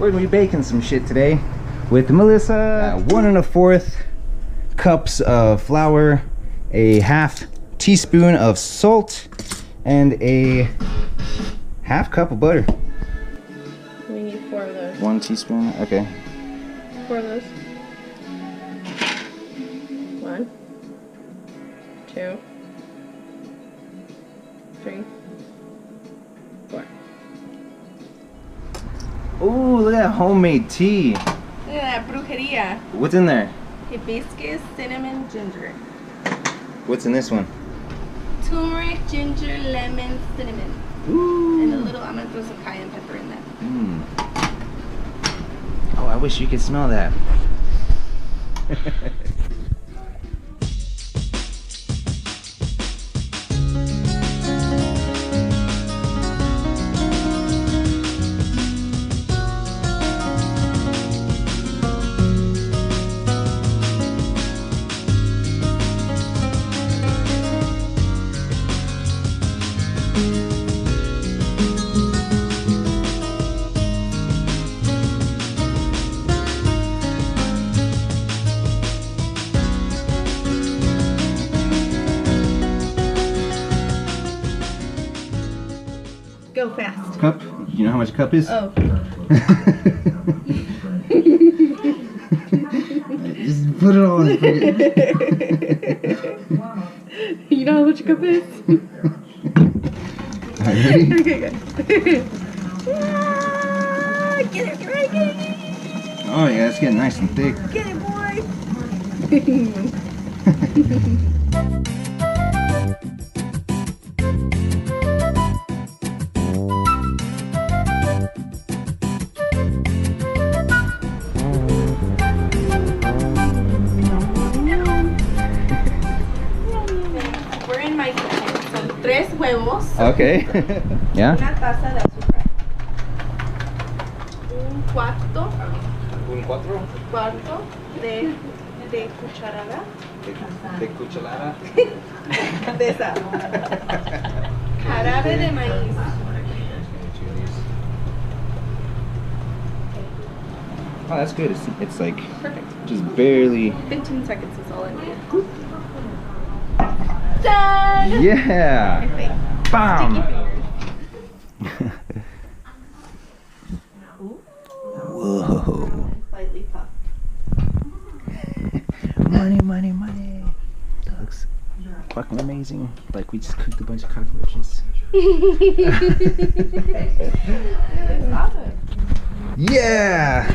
We're gonna be baking some shit today with Melissa. 1 1/4 cups of flour, a ½ teaspoon of salt, and a ½ cup of butter. We need 4 of those. 1 teaspoon, okay. 4 of those. 1, 2, 3, 4. Ooh, look at that homemade tea. Look at that brujeria. What's in there? Hibiscus, cinnamon, ginger. What's in this one? Turmeric, ginger, lemon, cinnamon. Ooh. And a little, I'm gonna throw some cayenne pepper in that. Mm. Oh, I wish you could smell that. Go fast. Cup? You know how much a cup is? Oh. Just put it on. You know how much a cup is? Ready? Okay, good. Get it, get it. Oh yeah, it's getting nice and thick. Get it, boy. We're in my kitchen. Son 3 huevos. Okay. Yeah? Una taza de azúcar. Un cuarto de cucharada. De cucharada. De esa. Jarabe de maíz. Oh, that's good. It's like Perfect. just barely. 15 seconds is all I need. Done! Yeah. Perfect. Bam. Sticky fingers. Whoa. Slightly puffed. Money, money, money. That looks fucking amazing. Like we just cooked a bunch of cockroaches. Awesome. Yeah.